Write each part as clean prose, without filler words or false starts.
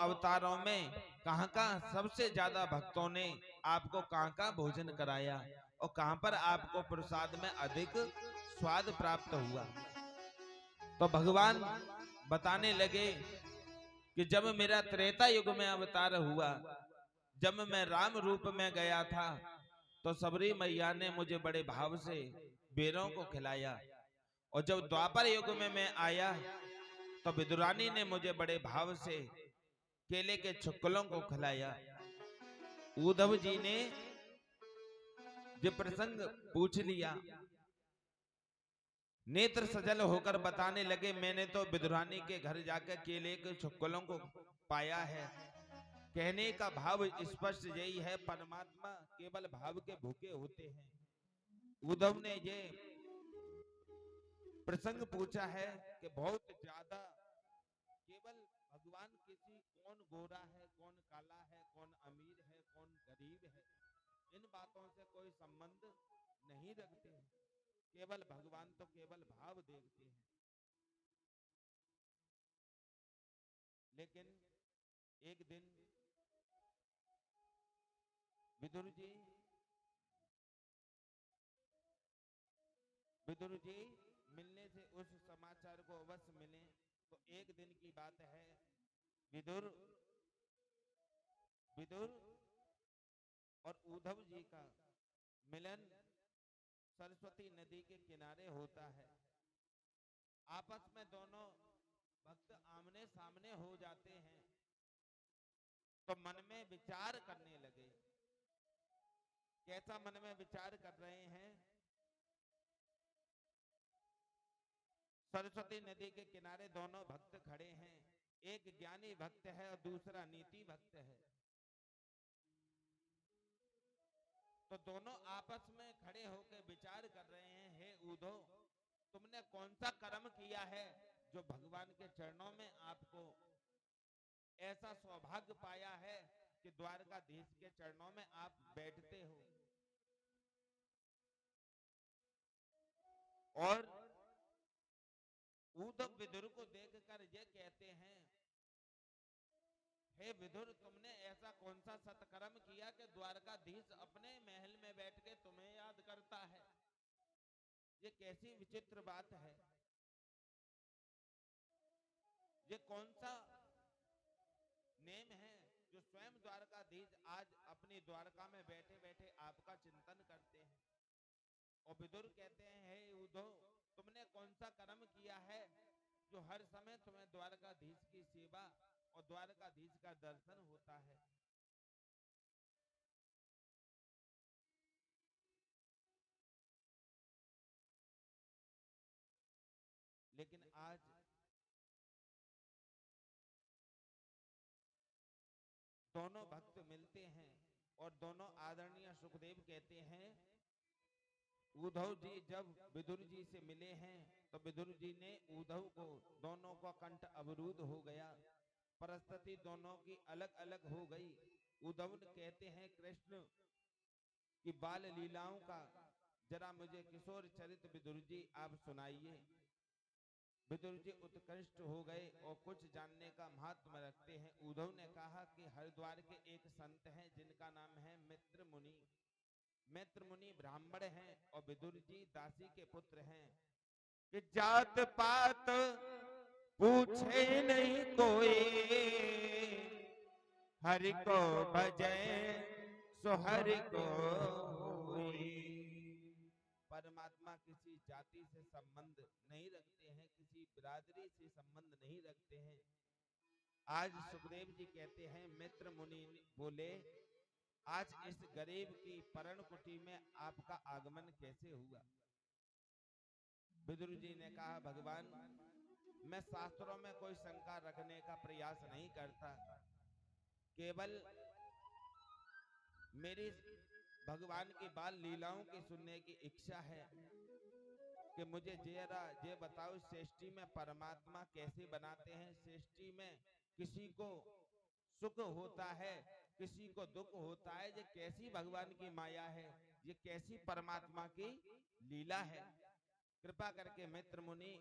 अवतारों में कहाँ सबसे ज्यादा भक्तों ने आपको कहाँ भोजन कराया और कहाँ पर आपको प्रसाद में अधिक स्वाद प्राप्त हुआ। तो भगवान बताने लगे कि जब मेरा त्रेता युग में अवतार हुआ, जब मैं राम रूप में गया था, तो सबरी मैया ने मुझे बड़े भाव से बेरों को खिलाया, और जब द्वापर युग में मैं आया तो विदुरानी ने मुझे बड़े भाव से केले के छुक्कलों को खिलाया। उद्धव जी ने जो प्रसंग पूछ लिया, नेत्र सजल होकर बताने लगे, मैंने तो विदुरानी के घर जाकर केले के छुक्कलों को पाया है। कहने का भाव स्पष्ट यही है, परमात्मा केवल भाव के भूखे होते हैं। उद्धव ने ये प्रसंग पूछा है कि बहुत ज्यादा केवल भगवान किसी कौन गोरा है, कौन काला है, कौन अमीर है, कौन गरीब है, इन बातों से कोई संबंध नहीं रखते हैं। केवल भगवान तो केवल भाव देखते हैं। लेकिन एक दिन विदुर जी मिलने से उस समाचार को अवश्य मिले। तो एक दिन की बात है, विदुर और उद्धव जी का मिलन सरस्वती नदी के किनारे होता है। आपस में दोनों भक्त आमने सामने हो जाते हैं, तो मन में विचार करने लगे। कैसा मन में विचार कर रहे हैं? सरस्वती नदी के किनारे दोनों भक्त खड़े हैं, एक ज्ञानी भक्त है और दूसरा नीति भक्त है। तो दोनों आपस में खड़े होकर विचार कर रहे हैं, हे उद्धव, तुमने कौन सा कर्म किया है जो भगवान के चरणों में आपको ऐसा सौभाग्य पाया है कि द्वारकाधीश के चरणों में आप बैठते हो। और उद्धव विदुर को देखकर ये कहते हैं, हे विदुर, तुमने ऐसा कौन सा सत्कर्म किया कि द्वारकाधीश अपने महल में बैठ के तुम्हें याद करता है? ये कैसी विचित्र बात है। ये कौन सा नेम है जो स्वयं द्वारकाधीश आज अपनी द्वारका में बैठे बैठे आपका चिंतन करते हैं। और विदुर कहते हैं, हे उद्धव, तुमने कौन सा कर्म किया है जो हर समय तुम्हें द्वारकाधीश की सेवा और द्वारकाधीश का दर्शन होता है। लेकिन आज दोनों भक्त मिलते हैं और दोनों आदरणीय सुखदेव कहते हैं, उद्धव जी जब विदुर जी से मिले हैं तो विदुर जी ने उद्धव को, दोनों का कंठ अवरुद्ध हो गया, परिस्थिति दोनों की अलग अलग हो गई। उद्धव कहते हैं, कृष्ण की बाल लीलाओं का जरा मुझे किशोर चरित विदुर जी आप सुनाइए। विदुर जी उत्कृष्ट हो गए और कुछ जानने का महात्म रखते हैं। उद्धव ने कहा कि हरिद्वार के एक संत हैं जिनका नाम है मित्र मुनि। मित्र मुनि ब्राह्मण हैं और विदुर जी दासी के पुत्र हैं। कि जात पात पूछे नहीं कोई, हरि को भजे सो हरि को होई। परमात्मा किसी जाति से संबंध नहीं रखते हैं, किसी बिरादरी से संबंध नहीं रखते हैं। आज सुखदेव जी कहते हैं, मित्र मुनि बोले, आज इस गरीब की परण कुटी में आपका आगमन कैसे हुआ? विदुर जी ने कहा, भगवान, मैं शास्त्रों में कोई शंका रखने का प्रयास नहीं करता, केवल मेरी भगवान की बाल लीलाओं की सुनने की इच्छा है कि मुझे जरा ये बताओ, सृष्टि में परमात्मा कैसे बनाते हैं? सृष्टि में किसी को सुख होता है, किसी को दुख होता है, ये कैसी भगवान की माया है, ये कैसी परमात्मा की लीला है? कृपा करके मित्र मुनि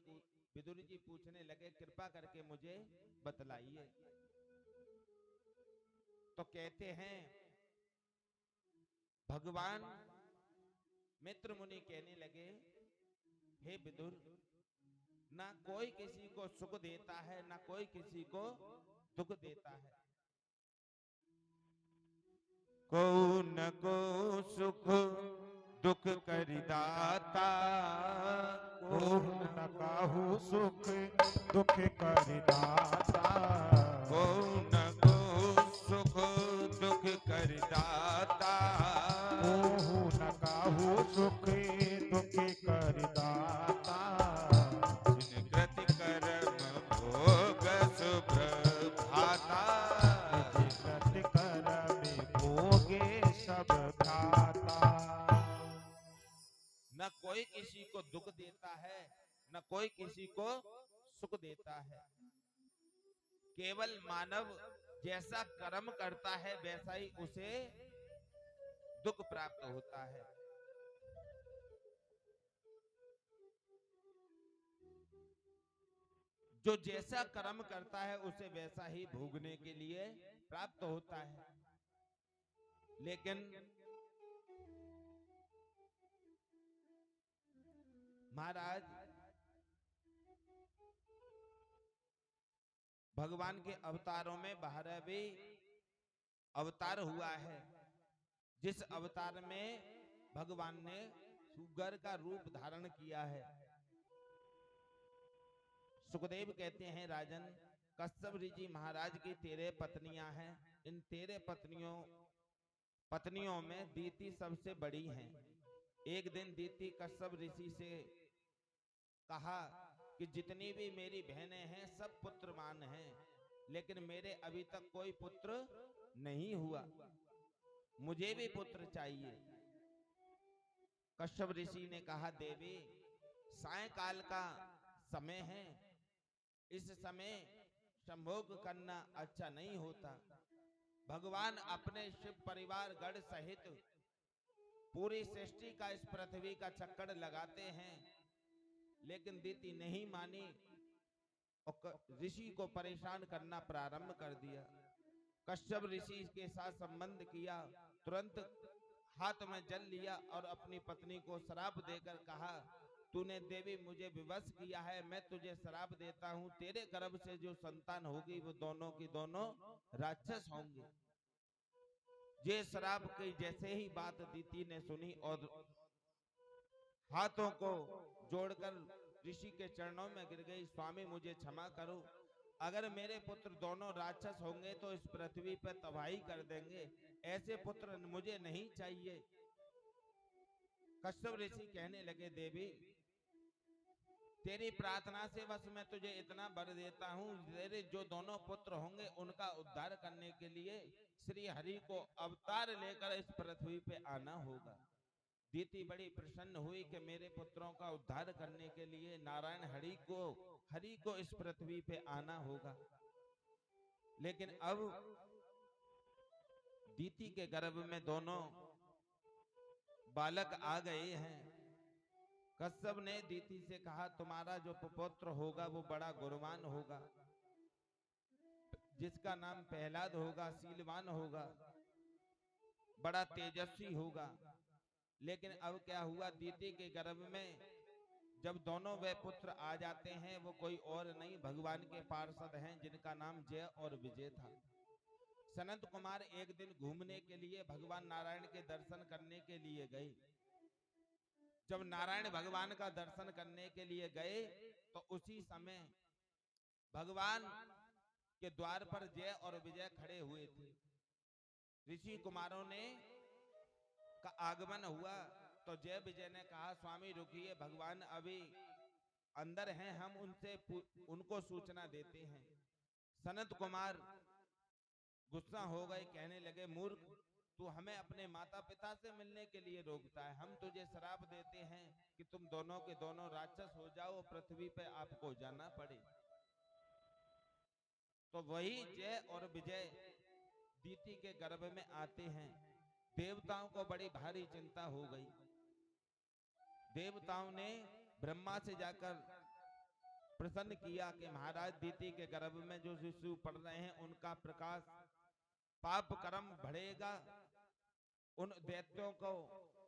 विदुर जी पूछने लगे, कृपा करके मुझे बतलाइए। तो कहते हैं भगवान मित्र मुनि कहने लगे, हे विदुर, ना कोई किसी को सुख देता है ना कोई किसी को दुख देता है। को न को सुख दुख करि दाता, को न काहू सुख दुख करि दाता, को न को सुख दुख करि दाता, को न काहू सुख दुख करि दाता, जिन कृति कर्म भोग सुप्रभाता, जिन कृति कर्म भोगे सब खाता। न कोई किसी को दुख देता है न कोई किसी को सुख देता है। केवल मानव जैसा कर्म करता है वैसा ही उसे दुख प्राप्त होता है। जो जैसा कर्म करता है उसे वैसा ही भोगने के लिए प्राप्त होता है। लेकिन महाराज, भगवान के अवतारों में 12वें अवतार हुआ है, जिस अवतार में भगवान ने सुगर का रूप धारण किया है। सुखदेव कहते हैं, राजन, कश्यप ऋषि महाराज की 13 पत्नियां हैं। इन 13 पत्नियों में दीति सबसे बड़ी हैं। एक दिन दीति कश्यप ऋषि से कहा कि जितनी भी मेरी बहनें हैं सब पुत्रवान हैं, लेकिन मेरे अभी तक कोई पुत्र नहीं हुआ, मुझे भी पुत्र चाहिए। कश्यप ऋषि ने कहा, देवी, सायंकाल का समय है, इस समय संभोग करना अच्छा नहीं होता। भगवान अपने शिव परिवार गढ़ सहित पूरी सृष्टि का इस पृथ्वी का चक्कर लगाते हैं, लेकिन दीति नहीं मानी और ऋषि को परेशान करना प्रारंभ कर दिया। कश्यप ऋषि के साथ संबंध किया, तुरंत हाथ में जल लिया और अपनी पत्नी को श्राप देकर कहा, तूने देवी मुझे विवश किया है, मैं तुझे श्राप देता हूं, तेरे गर्भ से जो संतान होगी वो दोनों की दोनों राक्षस होंगे। ये श्राप की जैसे ही बात दीति ने सुनी और हाथों को जोड़कर ऋषि के चरणों में गिर गई, स्वामी मुझे क्षमा करो, अगर मेरे पुत्र दोनों राक्षस होंगे तो इस पृथ्वी पर तबाही कर देंगे, ऐसे पुत्र मुझे नहीं चाहिए। कश्यप ऋषि कहने लगे, देवी, तेरी प्रार्थना से बस मैं तुझे इतना वर देता हूं, तेरे जो दोनों पुत्र होंगे उनका उद्धार करने के लिए श्री हरि को अवतार लेकर इस पृथ्वी पे आना होगा। दीति बड़ी प्रसन्न हुई कि मेरे पुत्रों का उद्धार करने के लिए नारायण हरि को इस पृथ्वी पे आना होगा। लेकिन अब दीति के गर्भ में दोनों बालक आ गए हैं। कश्यप ने दीति से कहा, तुम्हारा जो पुत्र होगा वो बड़ा गुणवान होगा, जिसका नाम प्रहलाद होगा, शीलवान होगा, बड़ा तेजस्वी होगा। लेकिन अब क्या हुआ, दीति के गर्भ में जब दोनों वे पुत्र आ जाते हैं, वो कोई और नहीं भगवान के पार्षद हैं, जिनका नाम जय और विजय था। सनत कुमार एक दिन घूमने के लिए भगवान नारायण के दर्शन करने के लिए गए। जब नारायण भगवान का दर्शन करने के लिए गए तो उसी समय भगवान के द्वार पर जय और विजय खड़े हुए थे। ऋषि कुमारों ने का आगमन हुआ तो जय विजय ने कहा, स्वामी रुकिए, भगवान अभी अंदर हैं, हम उनको सूचना देते हैं। सनत कुमार गुस्सा हो गए, कहने लगे, मूर्ख, तू हमें अपने माता पिता से मिलने के लिए रोकता है, हम तुझे श्राप देते हैं कि तुम दोनों के दोनों राक्षस हो जाओ, पृथ्वी पे आपको जाना पड़े। तो वही जय और विजय दीति के गर्भ में आते हैं। देवताओं को बड़ी भारी चिंता हो गई। देवताओं ने ब्रह्मा से जाकर प्रसन्न किया कि महाराज, दीति के गर्भ में जो शिशु पढ़ रहे हैं उनका प्रकाश पाप कर्म बढ़ेगा, उन दैत्यों को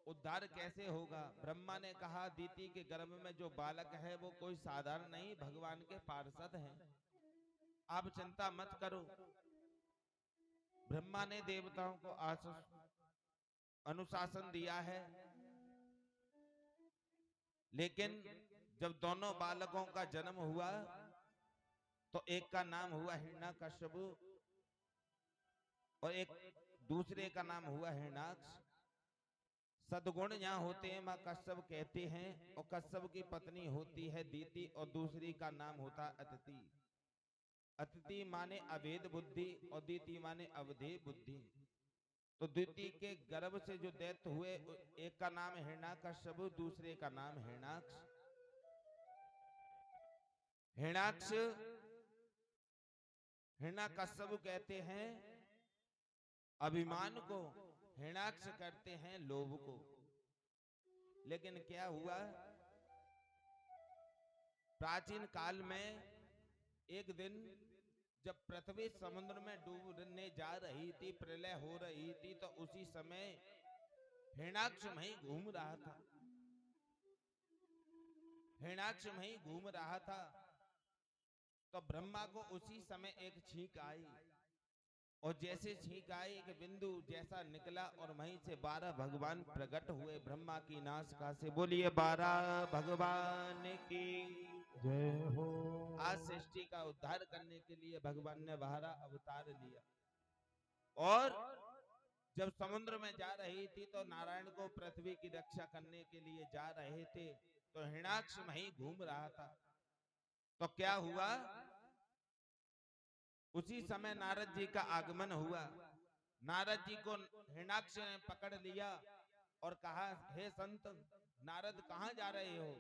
उद्धार कैसे होगा? ब्रह्मा ने कहा दीति के गर्भ में जो बालक है वो कोई साधारण नहीं, भगवान के पार्षद हैं, आप चिंता मत करो। ब्रह्मा ने देवताओं को अनुशासन दिया है। लेकिन जब दोनों बालकों का जन्म हुआ तो एक का नाम हुआ हिरण्यकश्यप और एक दूसरे का नाम हुआ हिरण्याक्ष। सदगुण यहाँ होते हैं माँ कश्यप कहते हैं, और कश्यप की पत्नी होती है दीति और दूसरी का नाम होता अतिथि। अतिथि माने अभेद बुद्धि और दीति माने अवधेय बुद्धि। तो दीति के गर्भ से जो दैत्य हुए, एक का नाम हिरण्याकश्यप, दूसरे का नाम हिरण्याक्ष। हिरण्याक्ष हिरण्याकश्यप कहते हैं अभिमान को, हिरण्याक्ष करते हैं लोभ को। लेकिन क्या हुआ, प्राचीन काल में एक दिन जब पृथ्वी समुद्र में डूबने जा रही थी, प्रलय हो रही थी, तो उसी समय हिरण्याक्ष वहीं घूम रहा था। हिरण्याक्ष वहीं घूम रहा था तो ब्रह्मा को उसी समय एक छींक आई, और जैसे छींक आई एक बिंदु जैसा निकला और वहीं से 12 भगवान प्रकट हुए ब्रह्मा की नासिका से। बोलिए 12 भगवान की जय हो। आज सृष्टि का उद्धार करने के लिए भगवान ने 12 अवतार लिया। और जब समुद्र में जा रही थी तो नारायण को पृथ्वी की रक्षा करने के लिए जा रहे थे, तो हिरण्याक्ष वहीं घूम रहा था। तो क्या हुआ, उसी समय नारद जी का आगमन हुआ। नारद जी को हिरण्याक्ष ने पकड़ लिया और कहा, हे संत नारद कहाँ जा रहे हो?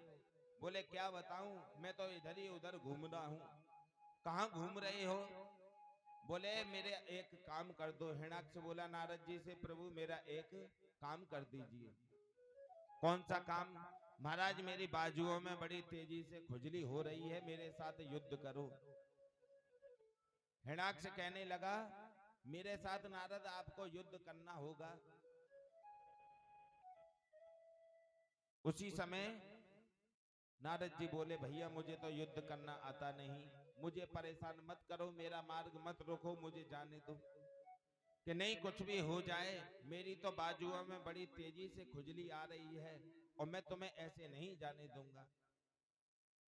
बोले क्या बताऊं, मैं तो इधर ही उधर घूम रहा हूं। कहाँ घूम रहे हो? बोले मेरे एक काम कर दो। हिरण्याक्ष बोला नारद जी से, प्रभु मेरा एक काम कर दीजिए। कौन सा काम? महाराज मेरी बाजुओं में बड़ी तेजी से खुजली हो रही है, मेरे साथ युद्ध करो। हिरण्याक्ष कहने लगा, मेरे साथ नारद आपको युद्ध करना होगा। उसी समय नारद जी बोले, भैया मुझे तो युद्ध करना आता नहीं, मुझे परेशान मत करो, मेरा मार्ग मत रोको, मुझे जाने दो। कि नहीं कुछ भी हो जाए, मेरी तो बाजुओं में बड़ी तेजी से खुजली आ रही है और मैं तुम्हें ऐसे नहीं जाने दूंगा।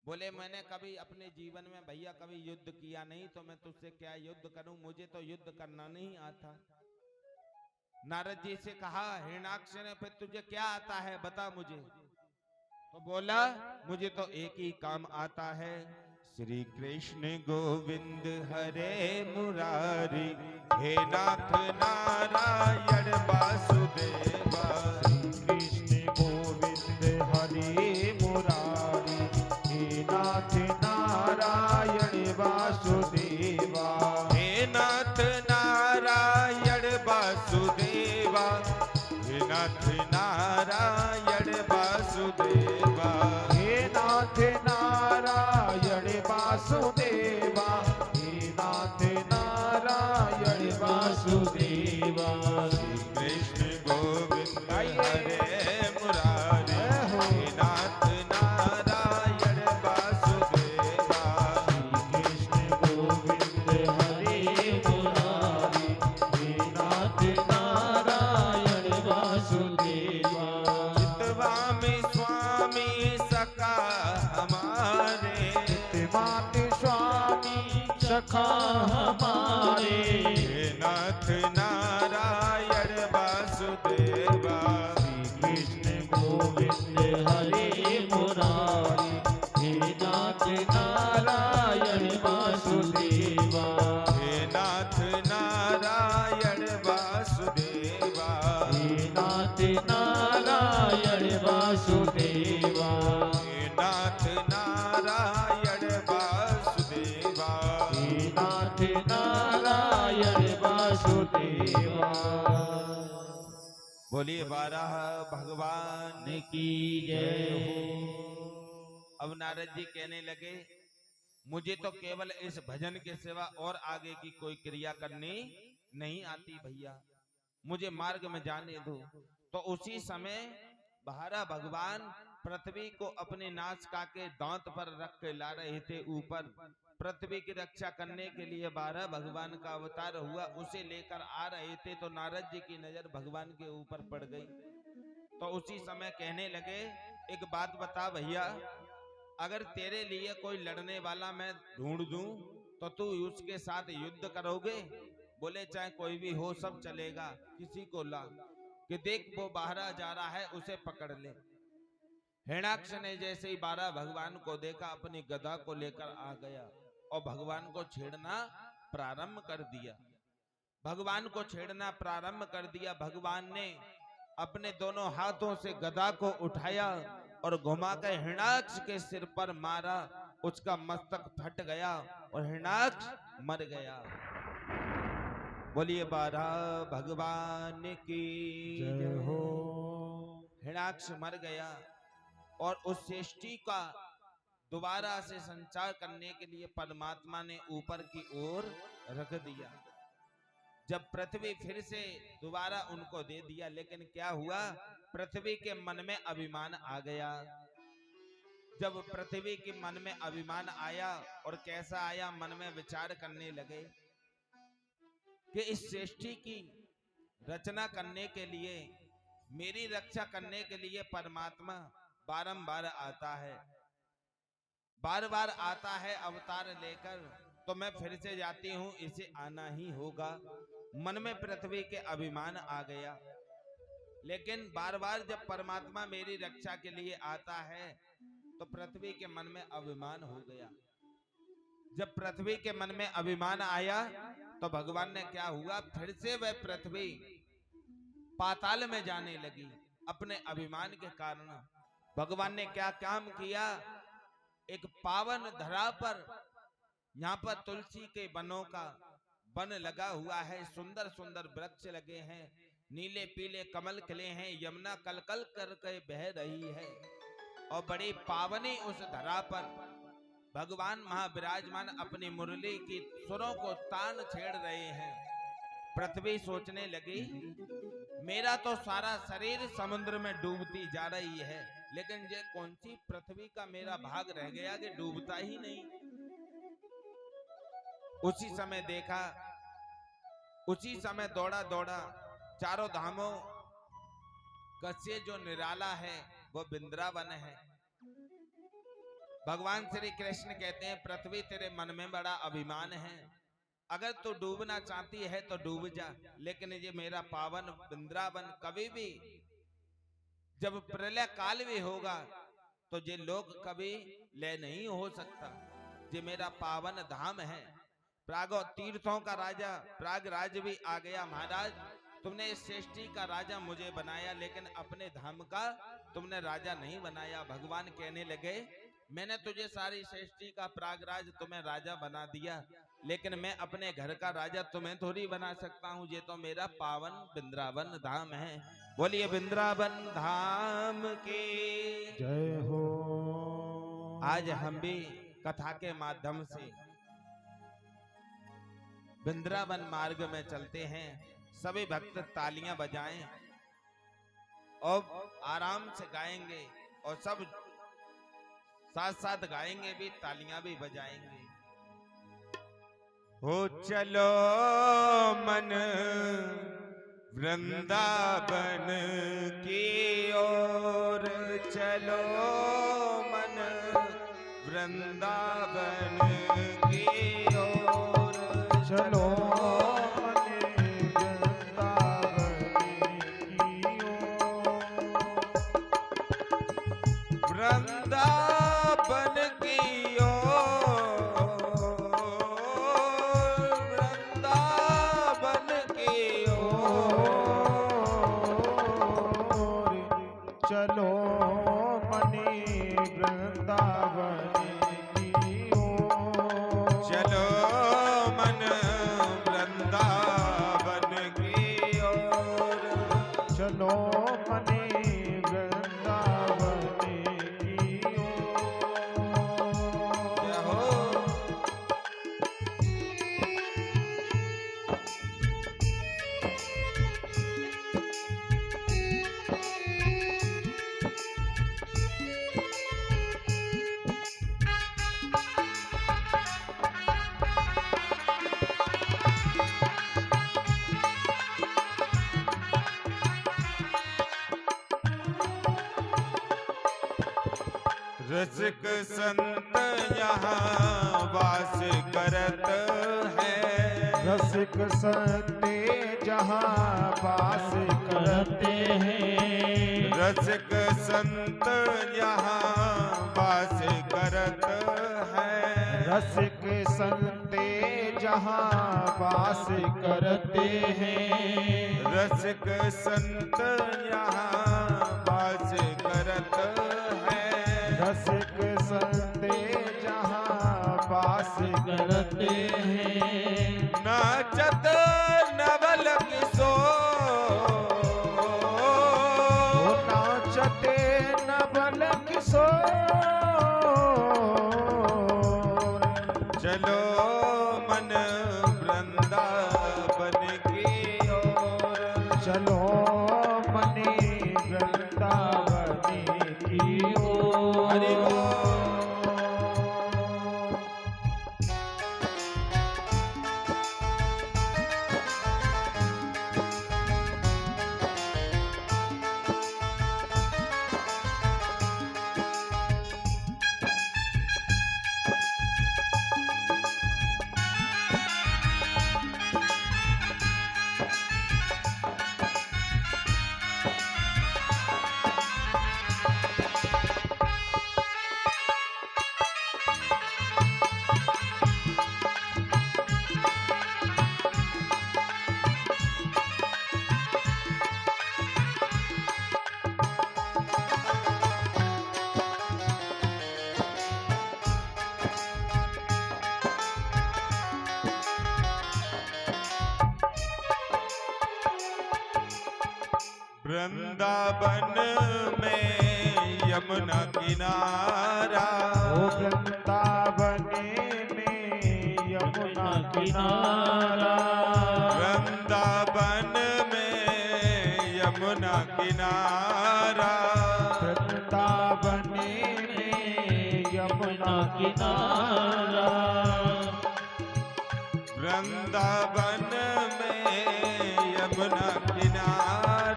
बोले मैंने कभी अपने जीवन में भैया कभी युद्ध किया नहीं, तो मैं तुझसे क्या युद्ध करूं, मुझे तो युद्ध करना नहीं आता। नारद जी से कहा हिरण्याक्ष ने, फिर तुझे क्या आता है बता मुझे। तो बोला मुझे तो एक ही काम आता है, श्री कृष्ण गोविंद हरे मुरारी, हे नाथ नारायण वासुदेवा। कृष्ण गोविंद हरे मुरारी, हे नाथ नारायण वासुदेवा। हे नाथ नारायण वासुदेवा, हे नाथ नारायण वासुदेवा। हे नाथ नारायण वासुदेवा, हे नाथ नारायण वासुदेवा। कृष्ण गोविंद हरे मुरारी, हे नाथ नारायण वासुदेवा। कृष्ण गोविंद हरे मुरारी, हे नाथ नारायण वासुदेवा। चितवा में स्वामी सखा हमारे, चितवात स्वामी सखा हमारे। हे नाथ नारायण वासुदेवा। कृष्ण गोविंद हरे मुरारी, हे नाथ नारायण वासुदेवा। हे नाथ नारायण वासुदेवा। हे नाथ नारायण वासुदेवा। हे नाथ नारायण वासुदेवा। हे नाथ नारायण वासुदेवा। बोलिए 12 भगवान की जय हो। अब नारद जी कहने लगे, मुझे तो केवल इस भजन के सिवा और आगे की कोई क्रिया करनी नहीं आती भैया, मुझे मार्ग में जाने दो। तो उसी समय 12 भगवान पृथ्वी को अपने नासिका के दांत पर रख के ला रहे थे ऊपर। पृथ्वी की रक्षा करने के लिए 12 भगवान का अवतार हुआ, उसे लेकर आ रहे थे। तो नारद जी की नजर भगवान के ऊपर पड़ गई। तो उसी समय कहने लगे, एक बात बता भैया, अगर तेरे लिए कोई लड़ने वाला मैं ढूंढ दूं तो तू उसके साथ युद्ध करोगे? बोले चाहे कोई भी हो, सब चलेगा, किसी को ला कि देख वो बाहर जा रहा है, उसे पकड़ ले। हिरण्याक्ष ने जैसे ही 12 भगवान को देखा, अपनी गदा को लेकर आ गया और भगवान को छेड़ना प्रारंभ कर दिया। भगवान को छेड़ना प्रारंभ कर दिया। भगवान ने अपने दोनों हाथों से गदा को उठाया और घुमाकर हिरण्याक्ष के सिर पर मारा। उसका मस्तक फट गया और हिरण्याक्ष मर गया। बोलिए 12 भगवान की जय हो। हिरण्याक्ष मर गया और उस सृष्टि का दोबारा से संचार करने के लिए परमात्मा ने ऊपर की ओर रख दिया। जब पृथ्वी फिर से दोबारा उनको दे दिया, लेकिन क्या हुआ, पृथ्वी के मन में अभिमान आ गया। जब पृथ्वी के मन में अभिमान आया, और कैसा आया, मन में विचार करने लगे कि इस सृष्टि की रचना करने के लिए, मेरी रक्षा करने के लिए परमात्मा बारंबार आता है, बार बार आता है अवतार लेकर, तो मैं फिर से जाती हूं, इसे आना ही होगा। मन में पृथ्वी के अभिमान आ गया। लेकिन बार बार जब परमात्मा मेरी रक्षा के लिए आता है तो पृथ्वी के मन में अभिमान हो गया। जब पृथ्वी के मन में अभिमान आया तो भगवान ने क्या हुआ, फिर से वह पृथ्वी पाताल में जाने लगी अपने अभिमान के कारण। भगवान ने क्या काम किया, एक पावन धरा पर, यहाँ पर तुलसी के वनों का वन लगा हुआ है, सुंदर सुंदर वृक्ष लगे हैं, नीले पीले कमल खिले हैं, यमुना कलकल करके बह रही है और बड़ी पावनी उस धरा पर भगवान महाविराजमान अपनी मुरली की सुरों को तान छेड़ रहे हैं। पृथ्वी सोचने लगी, मेरा तो सारा शरीर समुद्र में डूबती जा रही है, लेकिन ये कौन सी पृथ्वी का मेरा भाग रह गया कि डूबता ही नहीं। उसी समय देखा, उसी समय दौड़ा दौड़ा चारों धामों का से जो निराला है वो वृंदावन है। भगवान श्री कृष्ण कहते हैं, पृथ्वी तेरे मन में बड़ा अभिमान है, अगर तू डूबना चाहती है तो डूब जा, लेकिन ये मेरा पावन वृंदावन कभी भी, जब प्रलय काल भी होगा तो ये लोग कभी लय नहीं हो सकता। ये मेरा पावन धाम है। प्रागो तीर्थों का राजा प्रयागराज भी आ गया। महाराज, तुमने इस सृष्टि का राजा मुझे बनाया, लेकिन अपने धाम का तुमने राजा नहीं बनाया। भगवान कहने लगे, मैंने तुझे सारी सृष्टि का प्रयागराज तुम्हें राजा बना दिया, लेकिन मैं अपने घर का राजा तुम्हें थोड़ी बना सकता हूँ। ये तो मेरा पावन वृंदावन धाम है। बोलिए वृंदावन धाम की जय हो। आज हम भी कथा के माध्यम से वृंदावन मार्ग में चलते हैं। सभी भक्त तालियां बजाएं और आराम से गाएंगे, और सब साथ साथ गाएंगे भी, तालियां भी बजाएंगे। हो चलो मन वृंदावन की ओर, चलो मन वृंदावन की ओर, चलो वृंदावन की ओर, वृंदावन की ओर, चलो मनी वृंदावन की ओर, चलो मन रसिक संत यहाँ वास करत है। रसिक संते जहाँ वास करते हैं। रसिक संत यहाँ वास करत है। रसिक संते जहाँ वास करते हैं। रसिक संत यहाँ वास करत है। रसिक संते जहाँ वास करते हैं। नाचत नवल किशोर, नाचते नवल किशोर। चलो मन वृंदावन की ओर। चलो मनी वृंदावन की ओर। हरि बोल। वृंदावन में यमुना किनारा। ओ वृंदावन में यमुना किनारा। वृंदावन में यमुना किनारा। वृंदावन में यमुना किनारा। वृंदावन में यमुना किनारा।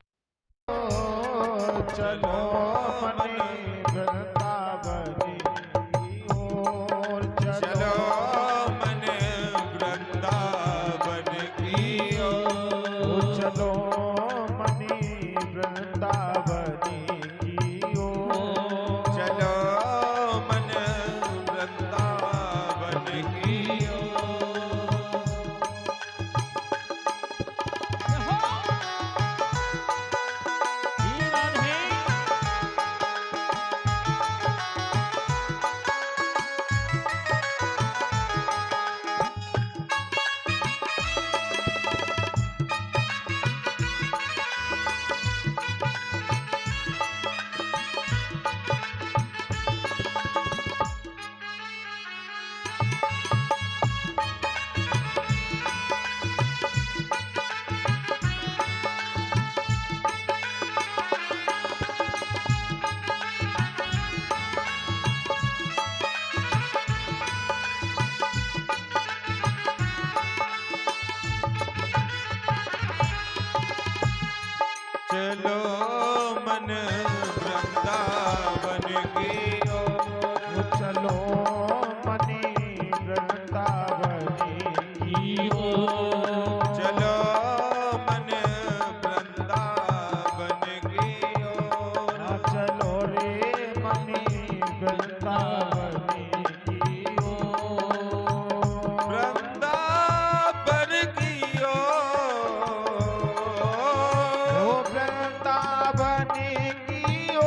चलो मनी वृंदावन की ओर। चलो मन वृंदावन की ओर। चलो मनी वृंदावन की ओर। चलो मन वृंदावन की ओर। चलो मन वृंदावन की ओर। चलो मनी वृंदावन की ओर। चलो मन वृंदावन की ओर। चलो रे मनी वृंदावन की ओर। वृंदावन की ओर। ओ वृंदावन की ओर।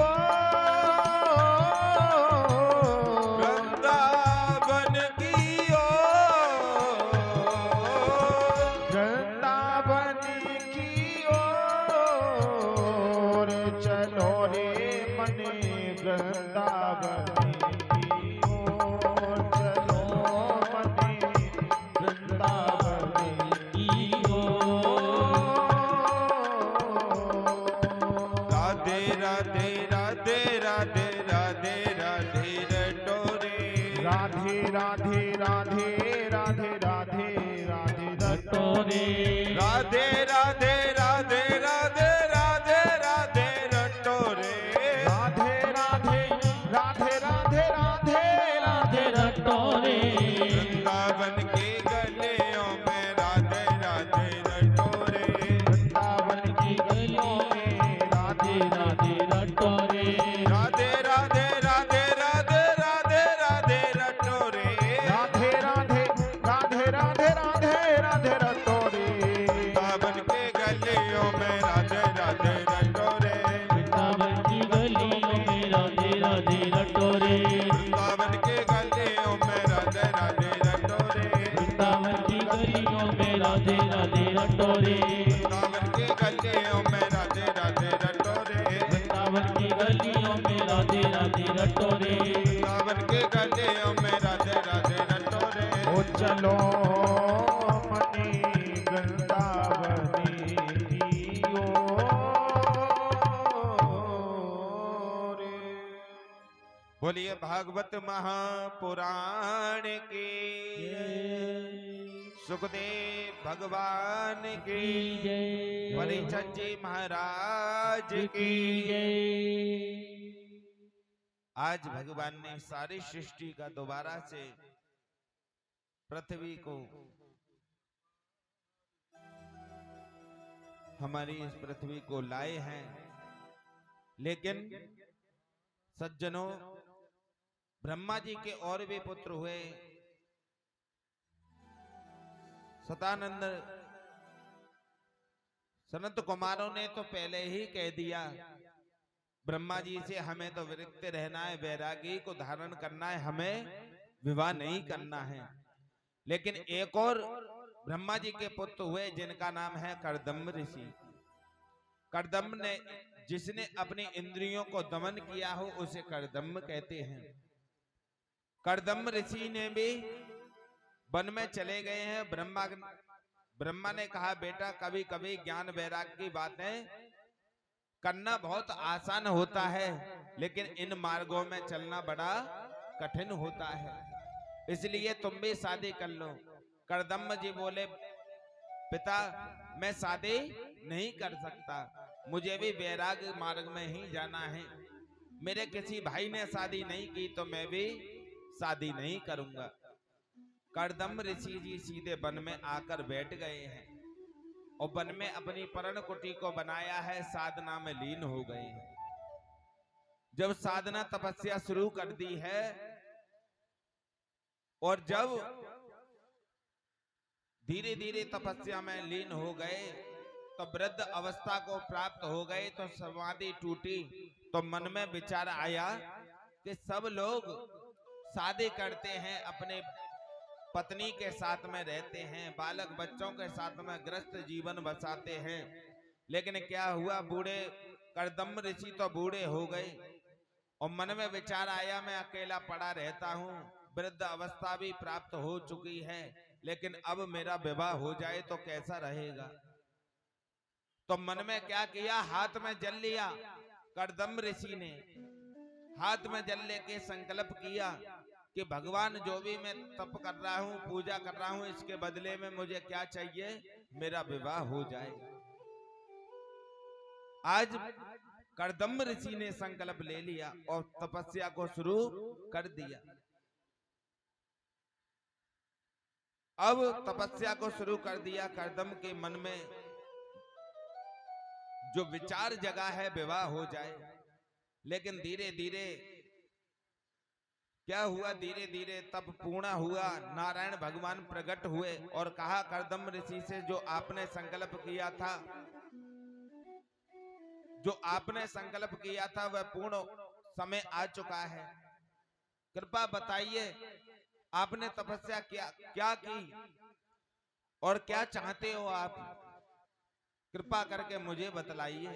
वृंदावन की ओर। वृंदावन की ओर। चलो रे मनी वृंदावन की ओर। चलो मनी वृंदावन की ओर। राधे राधे राधे राधे राधे राधे रटोरे। राधे राधे राधे राधे राधे राधे रटोरे। राधे राधे राधे राधे राधे राधे रटोरे। राधे राधे राधे राधे वृंदावन की गलियों में राधे राधे रटो रे, वृंदावन की गलियों में राधे राधे रटो रे, वृंदावन की गलियों में राधे राधे रटो रे। ओ चलो मनी वृंदावनी की ओर। बोलिए भागवत महापुराण की, सुखदेव भगवान की, परीक्षित जी महाराज की। आज भगवान ने सारी सृष्टि का दोबारा से पृथ्वी को, हमारी इस पृथ्वी को लाए हैं। लेकिन सज्जनों, ब्रह्मा जी के और भी पुत्र हुए। सतानंद सनत कुमारों ने तो पहले ही कह दिया ब्रह्मा जी से, हमें तो विरक्त रहना है, वैरागी को धारण करना है, हमें विवाह नहीं करना है। लेकिन एक और ब्रह्मा जी के पुत्र हुए जिनका नाम है कर्दम ऋषि। कर्दम ने, जिसने अपनी इंद्रियों को दमन किया हो उसे कर्दम कहते हैं। कर्दम ऋषि ने भी वन में चले गए हैं। ब्रह्मा ने कहा, बेटा कभी कभी ज्ञान वैराग की बातें करना बहुत आसान होता है, लेकिन इन मार्गों में चलना बड़ा कठिन होता है, इसलिए तुम भी शादी कर लो। कर्दम जी बोले, पिता मैं शादी नहीं कर सकता, मुझे भी वैराग मार्ग में ही जाना है। मेरे किसी भाई ने शादी नहीं की तो मैं भी शादी नहीं करूंगा। कर्दम ऋषि जी सीधे वन में आकर बैठ गए हैं और वन में अपनी पर्ण कुटी को बनाया है, साधना में लीन हो गए हैं। जब साधना तपस्या शुरू कर दी है और जब धीरे धीरे तपस्या में लीन हो गए तो वृद्ध अवस्था को प्राप्त हो गए, तो समाधि टूटी। तो मन में विचार आया कि सब लोग शादी करते हैं, अपने पत्नी के साथ में रहते हैं, बालक बच्चों के साथ में ग्रस्त जीवन बसाते हैं, लेकिन क्या हुआ, बूढ़े कर्दम ऋषि तो बूढ़े हो गए और मन में विचार आया मैं अकेला पड़ा रहता हूँ, वृद्ध अवस्था भी प्राप्त हो चुकी है, लेकिन अब मेरा विवाह हो जाए तो कैसा रहेगा। तो मन में क्या किया, हाथ में जल लिया। कर्दम ऋषि ने हाथ में जल लेके संकल्प किया कि भगवान जो भी मैं तप कर रहा हूँ, पूजा कर रहा हूँ, इसके बदले में मुझे क्या चाहिए, मेरा विवाह हो जाए। आज कर्दम ऋषि ने संकल्प ले लिया और तपस्या को शुरू कर दिया। अब तपस्या को शुरू कर दिया। कर्दम के मन में जो विचार जगा है विवाह हो जाए, लेकिन धीरे धीरे क्या हुआ, धीरे धीरे तप पूर्ण हुआ। नारायण भगवान प्रकट हुए और कहा, कर्दम ऋषि से जो आपने संकल्प किया था, जो आपने संकल्प किया था वह पूर्ण समय आ चुका है, कृपा बताइए आपने तपस्या क्या की और क्या चाहते हो आप, कृपा करके मुझे बतलाइए।